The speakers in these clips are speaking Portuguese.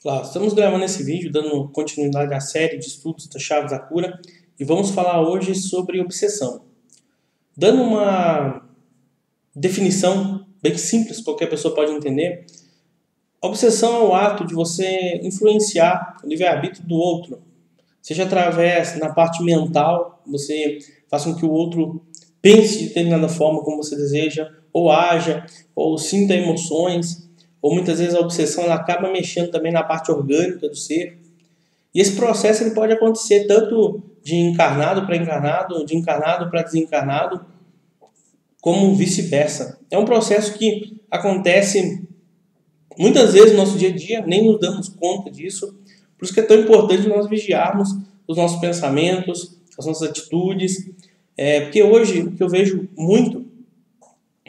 Olá, estamos gravando esse vídeo dando continuidade à série de estudos das chaves da cura e vamos falar hoje sobre obsessão. Dando uma definição bem simples, qualquer pessoa pode entender, a obsessão é o ato de você influenciar o livre-arbítrio do outro, seja através na parte mental, você faça com que o outro pense de determinada forma como você deseja, ou haja, ou sinta emoções, ou muitas vezes a obsessão ela acaba mexendo também na parte orgânica do ser. E esse processo ele pode acontecer tanto de encarnado para encarnado, de encarnado para desencarnado, como vice-versa. É um processo que acontece muitas vezes no nosso dia a dia, nem nos damos conta disso. Por isso que é tão importante nós vigiarmos os nossos pensamentos, as nossas atitudes. Porque hoje o que eu vejo muito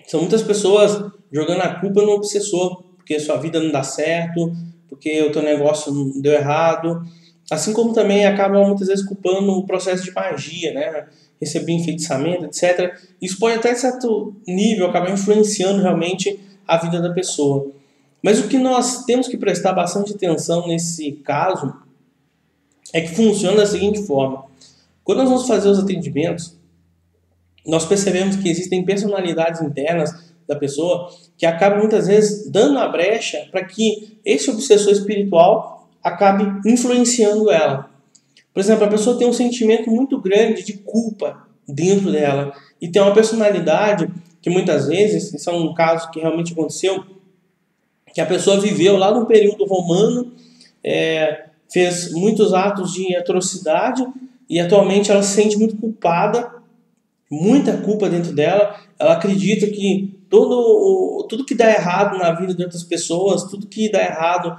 são muitas pessoas jogando a culpa no obsessor, porque a sua vida não dá certo, porque o teu negócio não deu errado. Assim como também acabam muitas vezes culpando o processo de magia, né? Receber enfeitiçamento, etc. Isso pode até certo nível acabar influenciando realmente a vida da pessoa. Mas o que nós temos que prestar bastante atenção nesse caso é que funciona da seguinte forma. Quando nós vamos fazer os atendimentos, nós percebemos que existem personalidades internas da pessoa que acabam muitas vezes dando a brecha para que esse obsessor espiritual acabe influenciando ela. Por exemplo, a pessoa tem um sentimento muito grande de culpa dentro dela e tem uma personalidade que muitas vezes, isso é um caso que realmente aconteceu, que a pessoa viveu lá no período romano, fez muitos atos de atrocidade e atualmente ela se sente muito culpada, muita culpa dentro dela. Ela acredita que tudo que dá errado na vida de outras pessoas, tudo que dá errado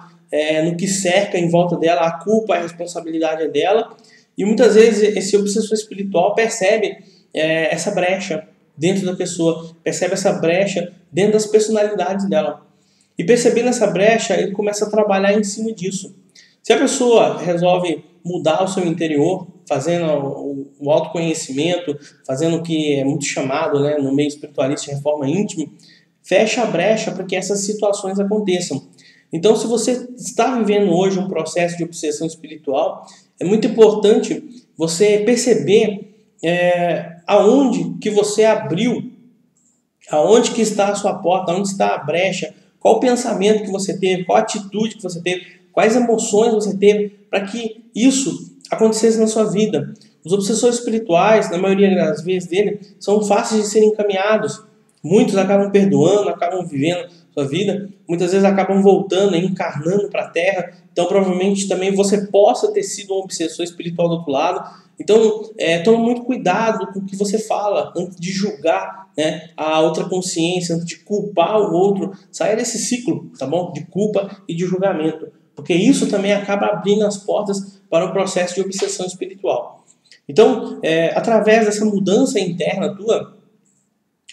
no que cerca em volta dela, a culpa, a responsabilidade é dela. E muitas vezes esse obsessor espiritual percebe essa brecha dentro da pessoa, percebe essa brecha dentro das personalidades dela. E percebendo essa brecha, ele começa a trabalhar em cima disso. Se a pessoa resolve mudar o seu interior, fazendo o autoconhecimento, fazendo o que é muito chamado, né, no meio espiritualista de reforma íntima, fecha a brecha para que essas situações aconteçam. Então, se você está vivendo hoje um processo de obsessão espiritual, é muito importante você perceber aonde que você abriu, aonde que está a sua porta, aonde está a brecha, qual o pensamento que você teve, qual a atitude que você teve, quais emoções você teve para que isso acontecesse na sua vida. Os obsessores espirituais, na maioria das vezes dele, são fáceis de serem encaminhados. Muitos acabam perdoando, acabam vivendo sua vida, muitas vezes acabam voltando, encarnando para a Terra. Então, provavelmente também você possa ter sido um obsessor espiritual do outro lado. Então, tome muito cuidado com o que você fala antes de julgar, né, a outra consciência, antes de culpar o outro. Saia desse ciclo, tá bom? De culpa e de julgamento. Porque isso também acaba abrindo as portas para o processo de obsessão espiritual. Então, através dessa mudança interna tua,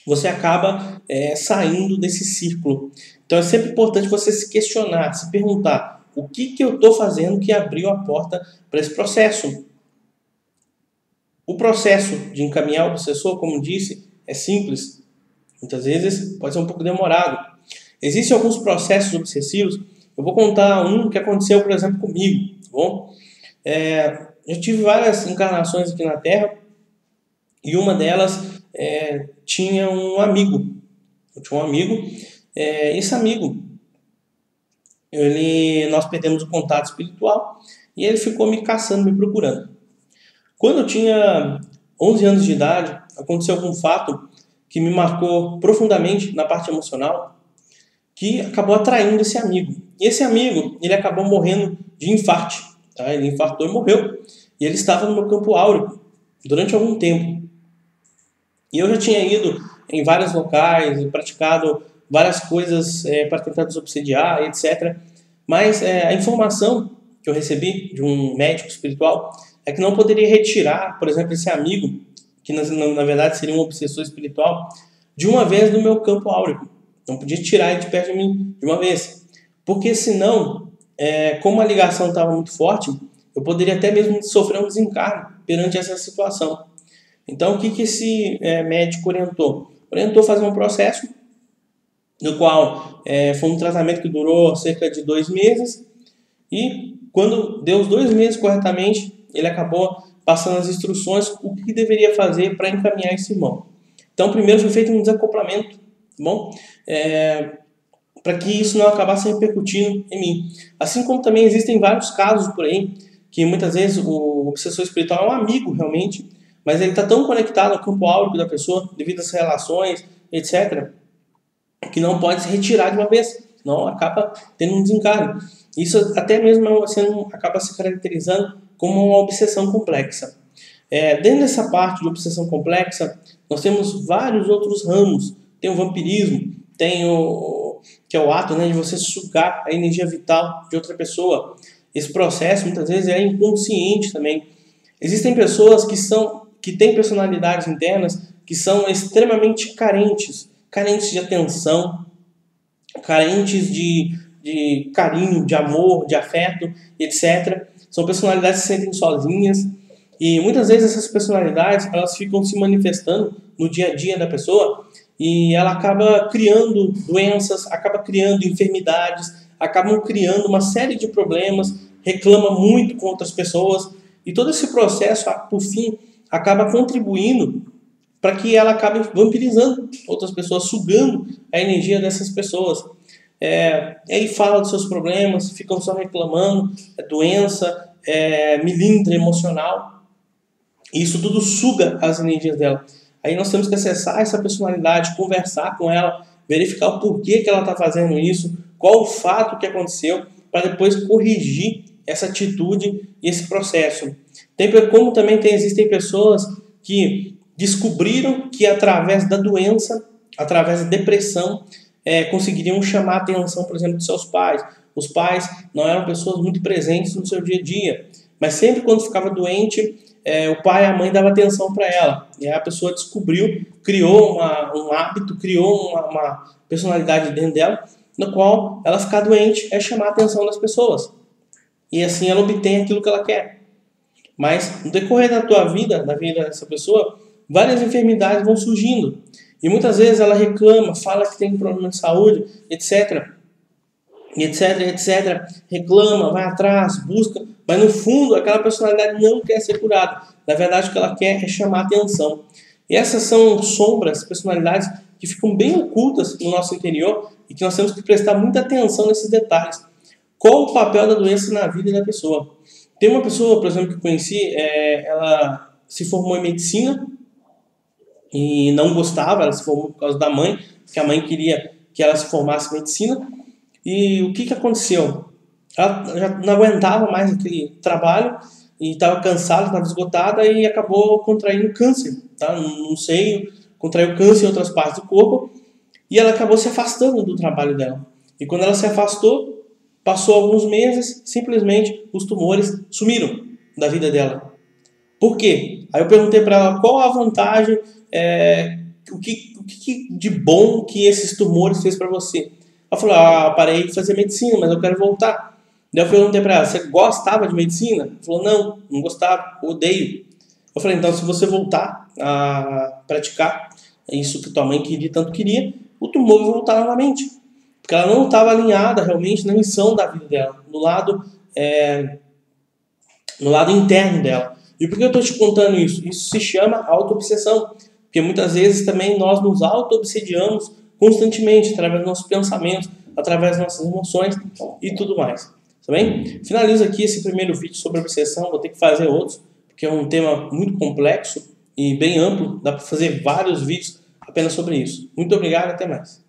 você acaba saindo desse círculo. Então, é sempre importante você se questionar, se perguntar: o que eu estou fazendo que abriu a porta para esse processo? O processo de encaminhar o obsessor, como disse, é simples. Muitas vezes pode ser um pouco demorado. Existem alguns processos obsessivos. Eu vou contar um que aconteceu, por exemplo, comigo. Tá bom? Eu tive várias encarnações aqui na Terra e uma delas tinha um amigo. Eu tinha um amigo. Esse amigo, nós perdemos o contato espiritual e ele ficou me caçando, me procurando. Quando eu tinha 11 anos de idade, aconteceu algum fato que me marcou profundamente na parte emocional, que acabou atraindo esse amigo. E esse amigo, ele acabou morrendo de infarte. Tá? Ele infartou e morreu. E ele estava no meu campo áurico durante algum tempo. E eu já tinha ido em vários locais e praticado várias coisas para tentar desobsediar, etc. Mas a informação que eu recebi de um médico espiritual é que não poderia retirar, por exemplo, esse amigo, que na verdade seria um obsessor espiritual, de uma vez do meu campo áurico. Não podia tirar ele de perto de mim de uma vez. Porque senão, como a ligação estava muito forte, eu poderia até mesmo sofrer um desencarne perante essa situação. Então, o que esse médico orientou? Orientou fazer um processo, no qual foi um tratamento que durou cerca de 2 meses, E quando deu os 2 meses corretamente, ele acabou passando as instruções, o que deveria fazer para encaminhar esse irmão. Então, primeiro foi feito um desacoplamento, tá bom? Para que isso não acabasse repercutindo em mim. Assim como também existem vários casos por aí, que muitas vezes o obsessor espiritual é um amigo realmente, mas ele está tão conectado ao campo áurico da pessoa, devido às relações, etc., que não pode se retirar de uma vez, senão acaba tendo um desencarne. Isso até mesmo acaba se caracterizando como uma obsessão complexa. Dentro dessa parte de obsessão complexa, nós temos vários outros ramos. Tem o vampirismo, que é o ato, né, de você sugar a energia vital de outra pessoa. Esse processo muitas vezes é inconsciente também. Existem pessoas que têm personalidades internas que são extremamente carentes de atenção, carentes de carinho, de amor, de afeto, etc. São personalidades que se sentem sozinhas e muitas vezes essas personalidades elas ficam se manifestando no dia a dia da pessoa e ela acaba criando doenças, acaba criando enfermidades, acabam criando uma série de problemas, reclama muito com outras pessoas e todo esse processo, por fim, acaba contribuindo para que ela acabe vampirizando outras pessoas, sugando a energia dessas pessoas. Ele fala dos seus problemas, ficam só reclamando, doença, melindre emocional. Isso tudo suga as energias dela. Aí nós temos que acessar essa personalidade, conversar com ela, verificar o porquê que ela está fazendo isso, qual o fato que aconteceu, para depois corrigir essa atitude e esse processo. Como também existem pessoas que descobriram que através da doença, através da depressão, conseguiriam chamar a atenção, por exemplo, de seus pais. Os pais não eram pessoas muito presentes no seu dia a dia, mas sempre quando ficava doente, o pai e a mãe davam atenção para ela. E aí a pessoa descobriu, criou um hábito, criou uma personalidade dentro dela, no qual ela ficar doente é chamar a atenção das pessoas. E assim ela obtém aquilo que ela quer. Mas no decorrer da tua vida, da vida dessa pessoa, várias enfermidades vão surgindo. E muitas vezes ela reclama, fala que tem problema de saúde, etc. Reclama, vai atrás, busca, mas no fundo aquela personalidade não quer ser curada. Na verdade o que ela quer é chamar atenção. E essas são sombras, personalidades que ficam bem ocultas no nosso interior e que nós temos que prestar muita atenção nesses detalhes. Qual o papel da doença na vida da pessoa? Tem uma pessoa, por exemplo, que eu conheci, ela se formou em medicina e não gostava, ela se formou por causa da mãe, porque a mãe queria que ela se formasse em medicina. E o que aconteceu? Ela já não aguentava mais aquele trabalho e estava cansada, estava esgotada e acabou contraindo câncer, tá? No seio, contraiu câncer em outras partes do corpo e ela acabou se afastando do trabalho dela. E quando ela se afastou, passou alguns meses, simplesmente os tumores sumiram da vida dela. Por quê? Aí eu perguntei para ela qual a vantagem, o que de bom que esses tumores fez para você. Ela falou, parei de fazer medicina, mas eu quero voltar. Daí eu perguntei para ela, você gostava de medicina? Ela falou, não gostava, odeio. Eu falei, então se você voltar a praticar isso que tua mãe queria, tanto queria, o tumor vai voltar novamente. Porque ela não estava alinhada realmente na missão da vida dela, no lado interno dela. E por que eu estou te contando isso? Isso se chama auto-obsessão. Porque muitas vezes também nós nos auto-obsediamos constantemente, através dos nossos pensamentos, através das nossas emoções e tudo mais. Tá bem? Finalizo aqui esse primeiro vídeo sobre obsessão, vou ter que fazer outros, porque é um tema muito complexo e bem amplo, dá para fazer vários vídeos apenas sobre isso. Muito obrigado e até mais.